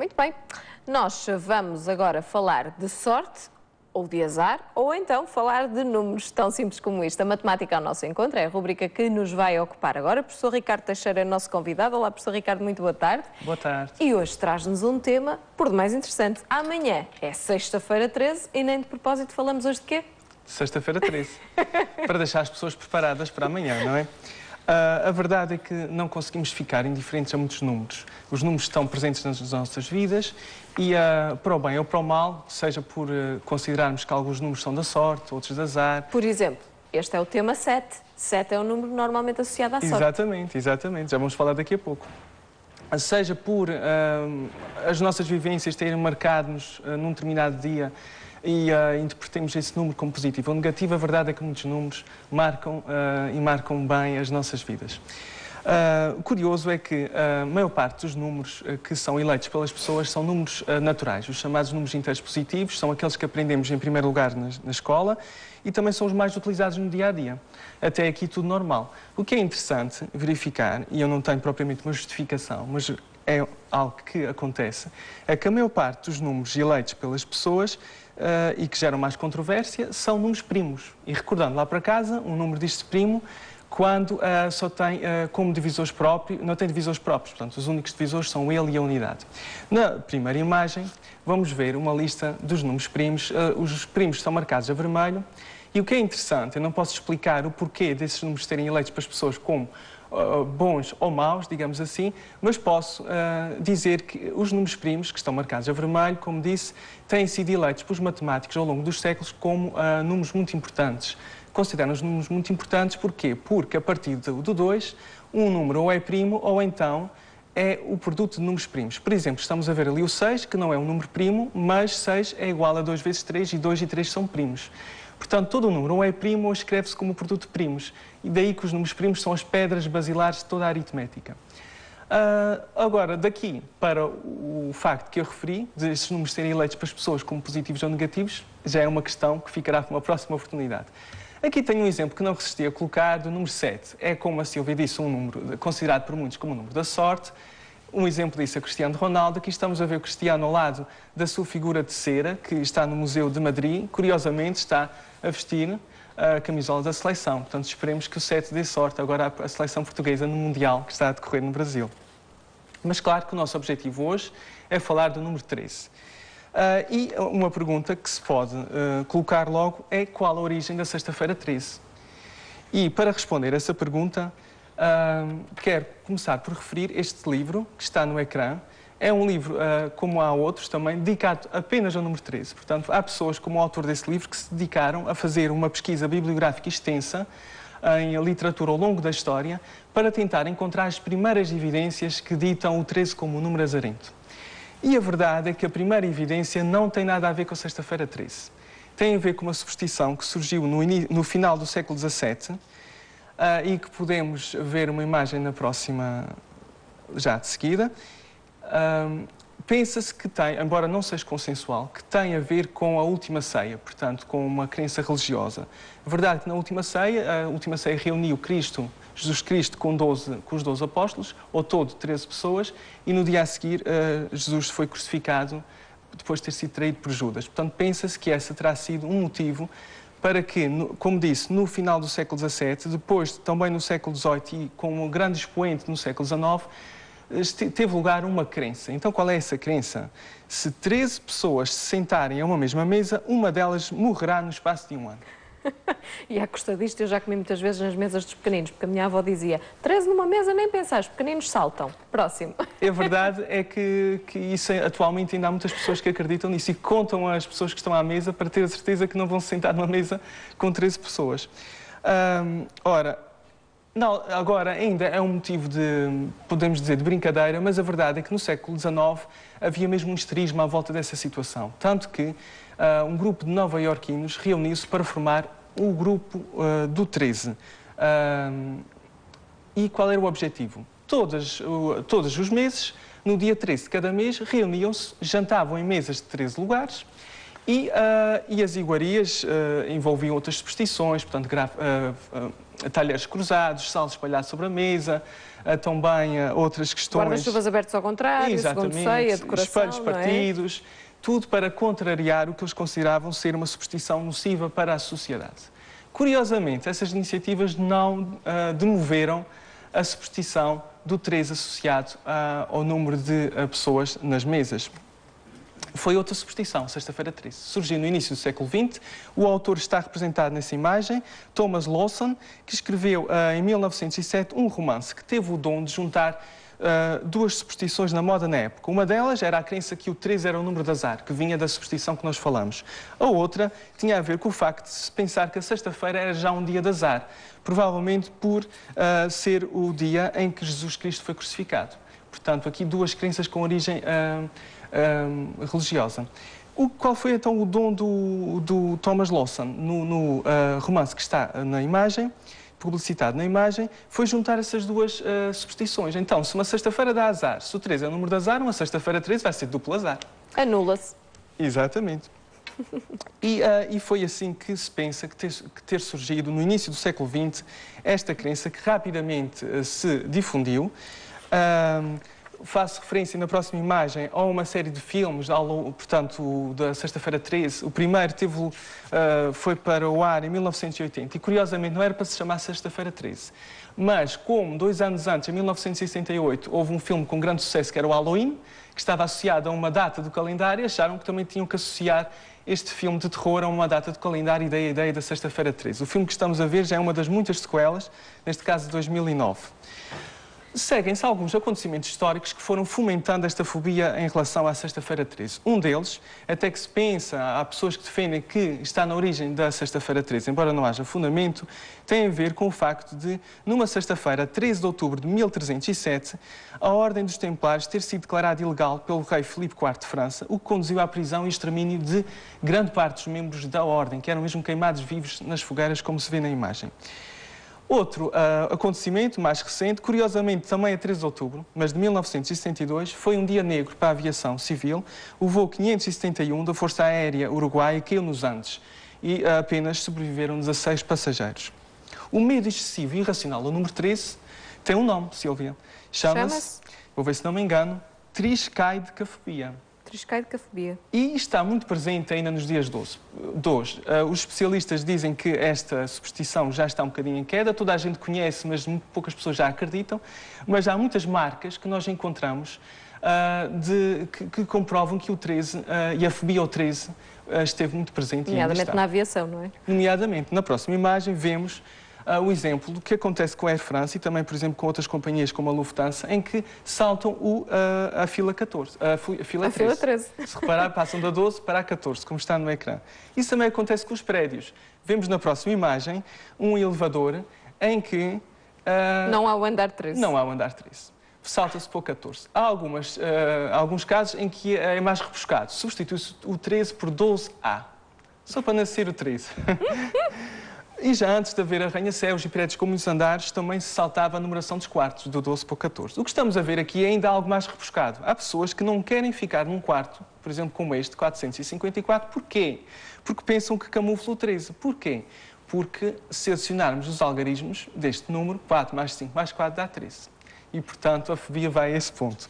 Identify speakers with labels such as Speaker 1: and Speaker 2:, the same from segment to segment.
Speaker 1: Muito bem. Nós vamos agora falar de sorte ou de azar, ou então falar de números tão simples como isto. A matemática ao nosso encontro é a rubrica que nos vai ocupar agora. O professor Ricardo Teixeira é o nosso convidado. Olá, professor Ricardo, muito boa tarde.
Speaker 2: Boa tarde.
Speaker 1: E hoje traz-nos um tema por demais interessante. Amanhã é sexta-feira 13 e nem de propósito falamos hoje de quê?
Speaker 2: Sexta-feira 13. Para deixar as pessoas preparadas para amanhã, não é? A verdade é que não conseguimos ficar indiferentes a muitos números. Os números estão presentes nas nossas vidas e, para o bem ou para o mal, seja por considerarmos que alguns números são da sorte, outros de azar.
Speaker 1: Por exemplo, este é o tema 7. 7 é um número normalmente associado à sorte.
Speaker 2: Exatamente, exatamente. Já vamos falar daqui a pouco. Seja por as nossas vivências terem marcado-nos num determinado dia e interpretemos esse número como positivo ou negativo, a verdade é que muitos números marcam e marcam bem as nossas vidas. O curioso é que a maior parte dos números que são eleitos pelas pessoas são números naturais. Os chamados números inteiros positivos são aqueles que aprendemos em primeiro lugar na escola e também são os mais utilizados no dia-a-dia. Até aqui tudo normal. O que é interessante verificar, e eu não tenho propriamente uma justificação, mas é algo que acontece, é que a maior parte dos números eleitos pelas pessoas e que geram mais controvérsia são números primos. E recordando lá para casa, um número diz-se primo quando só tem como divisores próprios, não tem divisores próprios, portanto, os únicos divisores são ele e a unidade. Na primeira imagem, vamos ver uma lista dos números primos. Os primos estão marcados a vermelho e o que é interessante, eu não posso explicar o porquê desses números serem eleitos pelas pessoas como bons ou maus, digamos assim, mas posso dizer que os números primos, que estão marcados a vermelho, como disse, têm sido eleitos pelos matemáticos ao longo dos séculos como números muito importantes. Consideram os números muito importantes porquê? Porque a partir do 2, um número ou é primo ou então é o produto de números primos. Por exemplo, estamos a ver ali o 6, que não é um número primo, mas 6 é igual a 2 vezes 3 e 2 e 3 são primos. Portanto, todo o número ou é primo ou escreve-se como produto de primos. E daí que os números primos são as pedras basilares de toda a aritmética. Agora, daqui para o facto que eu referi, de esses números serem eleitos para as pessoas como positivos ou negativos, já é uma questão que ficará para uma próxima oportunidade. Aqui tenho um exemplo que não resisti a colocar do número 7. É, como a Silvia disse, um número considerado por muitos como o número da sorte. Um exemplo disso é Cristiano Ronaldo. Aqui estamos a ver o Cristiano ao lado da sua figura de cera, que está no Museu de Madrid. Curiosamente, está a vestir a camisola da seleção. Portanto, esperemos que o 7 dê sorte agora à seleção portuguesa no Mundial, que está a decorrer no Brasil. Mas claro que o nosso objetivo hoje é falar do número 13. E uma pergunta que se pode colocar logo é qual a origem da sexta-feira 13? E para responder a essa pergunta, quero começar por referir este livro que está no ecrã. É um livro, como há outros também, dedicado apenas ao número 13. Portanto, há pessoas como o autor desse livro que se dedicaram a fazer uma pesquisa bibliográfica extensa em literatura ao longo da história para tentar encontrar as primeiras evidências que ditam o 13 como um número azarento. E a verdade é que a primeira evidência não tem nada a ver com a sexta-feira 13. Tem a ver com uma superstição que surgiu no final do século XVII e que podemos ver uma imagem na próxima, já de seguida. Pensa-se que tem, embora não seja consensual, que tem a ver com a última ceia, portanto, com uma crença religiosa. A verdade é que na última ceia reuniu Jesus Cristo com os 12 apóstolos, ao todo 13 pessoas, e no dia a seguir Jesus foi crucificado depois de ter sido traído por Judas. Portanto, pensa-se que esse terá sido um motivo para que, como disse, no final do século XVII, depois também no século XVIII e com um grande expoente no século XIX, teve lugar uma crença. Então, qual é essa crença? Se 13 pessoas se sentarem a uma mesma mesa, uma delas morrerá no espaço de um ano.
Speaker 1: E à custa disto eu já comi muitas vezes nas mesas dos pequeninos, porque a minha avó dizia 13 numa mesa, nem pensar, os pequeninos saltam. Próximo.
Speaker 2: A verdade é que isso atualmente ainda há muitas pessoas que acreditam nisso e contam às pessoas que estão à mesa para ter a certeza que não vão se sentar numa mesa com 13 pessoas. Não, agora ainda é um motivo de, podemos dizer, de brincadeira, mas a verdade é que no século XIX havia mesmo um histerismo à volta dessa situação. Tanto que um grupo de nova-iorquinos reuniu-se para formar o grupo do 13. E qual era o objetivo? Todos os meses, no dia 13 de cada mês, reuniam-se, jantavam em mesas de 13 lugares e as iguarias envolviam outras superstições, portanto, talheres cruzados, sal espalhado sobre a mesa, também outras questões...
Speaker 1: Guarda-chuvas abertos ao contrário, segundo sei, a decoração,
Speaker 2: espelhos partidos, tudo para contrariar o que eles consideravam ser uma superstição nociva para a sociedade. Curiosamente, essas iniciativas não demoveram a superstição do 3 associado ao número de pessoas nas mesas. Foi outra superstição, sexta-feira 13. Surgiu no início do século XX. O autor está representado nessa imagem, Thomas Lawson, que escreveu em 1907 um romance que teve o dom de juntar duas superstições na moda na época. Uma delas era a crença que o 13 era o número de azar, que vinha da superstição que nós falamos. A outra tinha a ver com o facto de se pensar que a sexta-feira era já um dia de azar, provavelmente por ser o dia em que Jesus Cristo foi crucificado. Portanto, aqui duas crenças com origem religiosa. Qual foi então o dom do Thomas Lawson no romance que está na imagem, publicitado na imagem, foi juntar essas duas superstições. Então, se uma sexta-feira dá azar, se o 13 é o número de azar, uma sexta-feira 13 vai ser duplo azar.
Speaker 1: Anula-se.
Speaker 2: Exatamente. E foi assim que se pensa que ter surgido no início do século XX esta crença que rapidamente se difundiu. Faço referência na próxima imagem a uma série de filmes, portanto, da sexta-feira 13. O primeiro foi para o ar em 1980 e, curiosamente, não era para se chamar sexta-feira 13. Mas, como 2 anos antes, em 1968, houve um filme com grande sucesso que era o Halloween, que estava associado a uma data do calendário, acharam que também tinham que associar este filme de terror a uma data do calendário e da ideia da sexta-feira 13. O filme que estamos a ver já é uma das muitas sequelas, neste caso de 2009. Seguem-se alguns acontecimentos históricos que foram fomentando esta fobia em relação à sexta-feira 13. Um deles, até que se pensa, há pessoas que defendem que está na origem da sexta-feira 13, embora não haja fundamento, tem a ver com o facto de, numa sexta-feira, 13 de outubro de 1307, a Ordem dos Templários ter sido declarada ilegal pelo rei Filipe IV de França, o que conduziu à prisão e extermínio de grande parte dos membros da Ordem, que eram mesmo queimados vivos nas fogueiras, como se vê na imagem. Outro acontecimento mais recente, curiosamente também a 13 de outubro, mas de 1972, foi um dia negro para a aviação civil. O voo 571 da Força Aérea Uruguaia caiu nos Andes e apenas sobreviveram 16 passageiros. O medo excessivo e irracional do número 13 tem um nome, Sílvia. Chama-se, vou ver se não me engano, triskaidekafobia.
Speaker 1: Triskaidekafobia.
Speaker 2: E está muito presente ainda nos dias de hoje. Os especialistas dizem que esta superstição já está um bocadinho em queda, toda a gente conhece, mas muito poucas pessoas já acreditam, mas há muitas marcas que nós encontramos que comprovam que o 13 e a fobia ao 13 esteve muito presente.
Speaker 1: Nomeadamente na aviação, não é?
Speaker 2: Nomeadamente. Na próxima imagem vemos o exemplo do que acontece com a Air France e também, por exemplo, com outras companhias como a Lufthansa, em que saltam a fila 14, a fila 13. Se reparar, passam da 12 para a 14, como está no ecrã. Isso também acontece com os prédios. Vemos na próxima imagem um elevador em que...
Speaker 1: não há o andar 13.
Speaker 2: Não há o andar 13. Salta-se para o 14. Há alguns casos em que é mais rebuscado. Substitui-se o 13 por 12A. Só para nascer o 13. E já antes de haver arranha-céus e prédios com muitos andares, também se saltava a numeração dos quartos, do 12 para o 14. O que estamos a ver aqui é ainda algo mais rebuscado. Há pessoas que não querem ficar num quarto, por exemplo, como este, 454. Porquê? Porque pensam que camufla o 13. Porquê? Porque se adicionarmos os algarismos deste número, 4 mais 5 mais 4 dá 13. E, portanto, a fobia vai a esse ponto.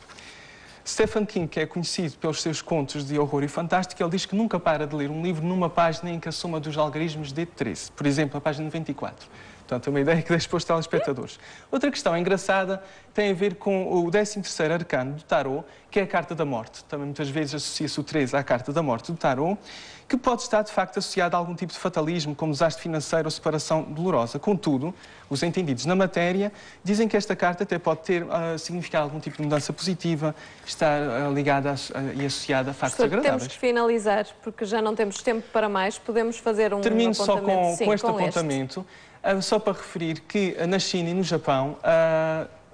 Speaker 2: Stephen King, que é conhecido pelos seus contos de horror e fantástico, ele diz que nunca para de ler um livro numa página em que a soma dos algarismos dê 13. Por exemplo, a página 24. Portanto, é uma ideia que deixo para os telespectadores. Outra questão engraçada tem a ver com o 13º arcano do tarot, que é a carta da morte. Também muitas vezes associa-se o 13 à carta da morte do tarot, que pode estar, de facto, associado a algum tipo de fatalismo, como desastre financeiro ou separação dolorosa. Contudo, os entendidos na matéria dizem que esta carta até pode ter significado algum tipo de mudança positiva, estar ligada e associada a factos agradáveis.
Speaker 1: Temos que finalizar, porque já não temos tempo para mais. Podemos fazer um
Speaker 2: Termino
Speaker 1: apontamento.
Speaker 2: só com este apontamento. Só para referir que na China e no Japão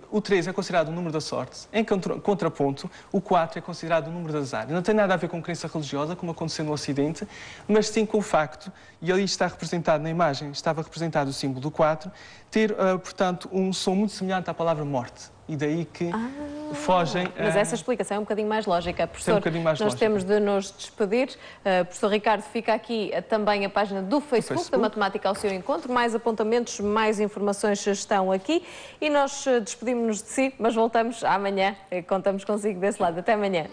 Speaker 2: o 13 é considerado o número da sorte, em contraponto, o 4 é considerado o número de azar. Não tem nada a ver com crença religiosa, como aconteceu no Ocidente, mas sim com o facto, e ali está representado na imagem, estava representado o símbolo do 4, ter, portanto, um som muito semelhante à palavra morte. e daí que fogem...
Speaker 1: Mas essa explicação é um bocadinho mais lógica. Professor,
Speaker 2: um bocadinho mais
Speaker 1: nós
Speaker 2: lógica.
Speaker 1: temos de nos despedir. Professor Ricardo, fica aqui também a página do Facebook da Matemática ao seu encontro. Mais apontamentos, mais informações estão aqui. E nós despedimos-nos de si, mas voltamos amanhã. Contamos consigo desse lado. Até amanhã.